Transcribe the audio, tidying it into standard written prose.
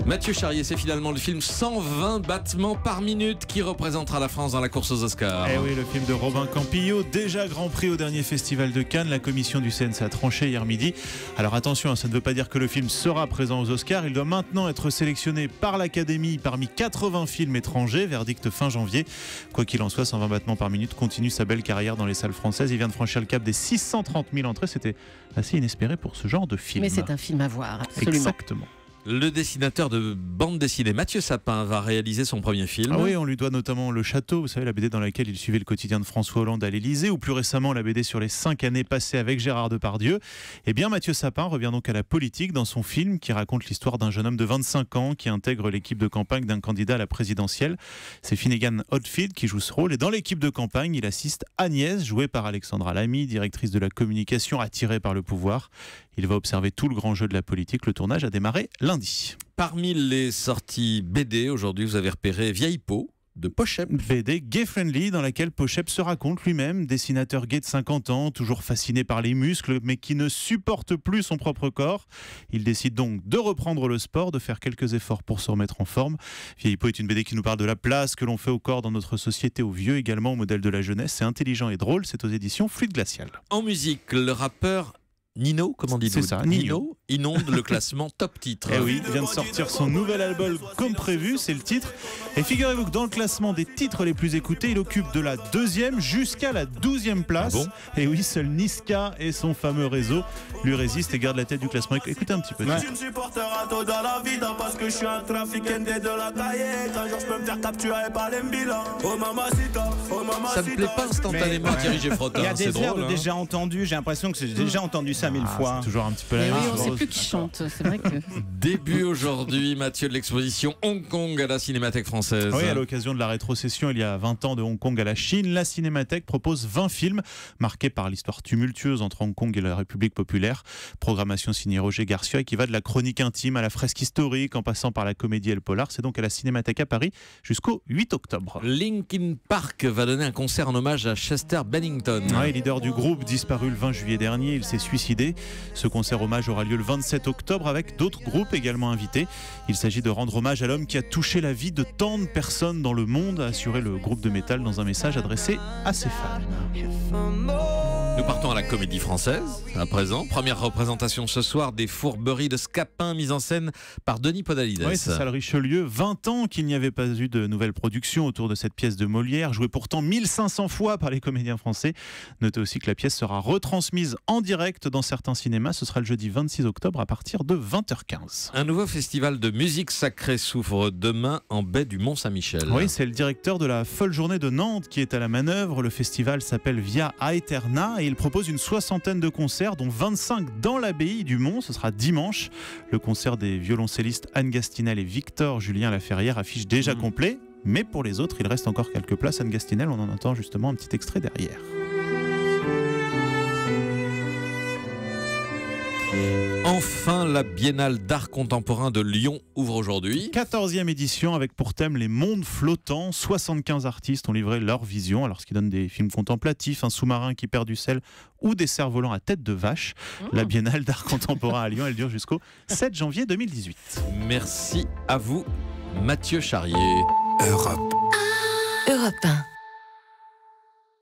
Mathieu Charrier, c'est finalement le film 120 battements par minute qui représentera la France dans la course aux Oscars. Eh oui, le film de Robin Campillo, déjà Grand Prix au dernier festival de Cannes. La commission du CNC a tranché hier midi. Alors attention, ça ne veut pas dire que le film sera présent aux Oscars. Il doit maintenant être sélectionné par l'Académie parmi 80 films étrangers. Verdict fin janvier. Quoi qu'il en soit, 120 battements par minute continue sa belle carrière dans les salles françaises. Il vient de franchir le cap des 630 000 entrées. C'était assez inespéré pour ce genre de film. Mais c'est un film à voir, absolument. Exactement. Le dessinateur de bande dessinée Mathieu Sapin va réaliser son premier film. Ah oui, on lui doit notamment Le Château, vous savez, la BD dans laquelle il suivait le quotidien de François Hollande à l'Élysée, ou plus récemment la BD sur les 5 années passées avec Gérard Depardieu. Eh bien, Mathieu Sapin revient donc à la politique dans son film qui raconte l'histoire d'un jeune homme de 25 ans qui intègre l'équipe de campagne d'un candidat à la présidentielle. C'est Finnegan Oldfield qui joue ce rôle, et dans l'équipe de campagne, il assiste Agnès, jouée par Alexandra Lamy, directrice de la communication attirée par le pouvoir. Il va observer tout le grand jeu de la politique. Le tournage a démarré lundi. Parmi les sorties BD, aujourd'hui, vous avez repéré Vieille peau de Pochep. BD gay-friendly dans laquelle Pochep se raconte lui-même, dessinateur gay de 50 ans, toujours fasciné par les muscles, mais qui ne supporte plus son propre corps. Il décide donc de reprendre le sport, de faire quelques efforts pour se remettre en forme. Vieille peau est une BD qui nous parle de la place que l'on fait au corps dans notre société, aux vieux également, au modèle de la jeunesse. C'est intelligent et drôle, c'est aux éditions Fluide Glacial. En musique, le rappeur Nino, comment dit-on ? C'est ça, Nino. Inonde le classement top titre. Eh oui, il vient de sortir son nouvel album comme prévu, c'est le titre. Et figurez-vous que dans le classement des titres les plus écoutés, il occupe de la 2e jusqu'à la 12e place. Ah bon ? Et oui, seul Niska et son fameux réseau lui résistent et gardent la tête du classement. Écoutez un petit peu. Je me supporte à tout dans la vie parce que je suis un trafiquant de la cahier. Un jour je peux me faire capturer par les bilans. Oh mamacita, oh mamacita. Ça ne plaît pas instantanément à Thierry Geffrotin. Il y a des c'est airs drôle, de déjà entendu. J'ai l'impression que j'ai déjà entendu ça 1000 fois. C'est toujours un petit peu la Mais même oui, on ne chose. sait plus qui chante, c'est vrai que... Début aujourd'hui, Mathieu, de l'exposition Hong Kong à la Cinémathèque française. Oui, à l'occasion de la rétrocession il y a 20 ans de Hong Kong à la Chine, la Cinémathèque propose 20 films marqués par l'histoire tumultueuse entre Hong Kong et la République populaire. Programmation signée Roger Garcia qui va de la chronique intime à la fresque historique en passant par la comédie et le polar. C'est donc à la Cinémathèque à Paris jusqu'au 8 octobre. Linkin Park va donner un concert en hommage à Chester Bennington. Ouais, leader du groupe, disparu le 20 juillet dernier, il s'est suicidé. Ce concert hommage aura lieu le 27 octobre avec d'autres groupes également invités. Il s'agit de rendre hommage à l'homme qui a touché la vie de tant de personnes dans le monde, a assuré le groupe de métal dans un message adressé à ses fans. Nous partons à la Comédie Française, à présent. Première représentation ce soir des Fourberies de Scapin, mise en scène par Denis Podalides. Oui, c'est ça, le Richelieu. 20 ans qu'il n'y avait pas eu de nouvelle production autour de cette pièce de Molière, jouée pourtant 1500 fois par les comédiens français. Notez aussi que la pièce sera retransmise en direct dans certains cinémas. Ce sera le jeudi 26 octobre à partir de 20h15. Un nouveau festival de musique sacrée s'ouvre demain en baie du Mont-Saint-Michel. Oui, c'est le directeur de la Folle Journée de Nantes qui est à la manœuvre. Le festival s'appelle Via Aeterna et il propose une 60aine de concerts, dont 25 dans l'abbaye du Mont. Ce sera dimanche. Le concert des violoncellistes Anne Gastinel et Victor Julien Laferrière affiche déjà complet. Mais pour les autres, il reste encore quelques places. Anne Gastinel, on en entend justement un petit extrait derrière. Enfin, la Biennale d'art contemporain de Lyon ouvre aujourd'hui. 14e édition avec pour thème les mondes flottants. 75 artistes ont livré leur vision, alors ce qui donne des films contemplatifs, un sous-marin qui perd du sel ou des cerfs-volants à tête de vache. La Biennale d'art contemporain à Lyon, elle dure jusqu'au 7 janvier 2018. Merci à vous, Mathieu Charrier. Europe 1.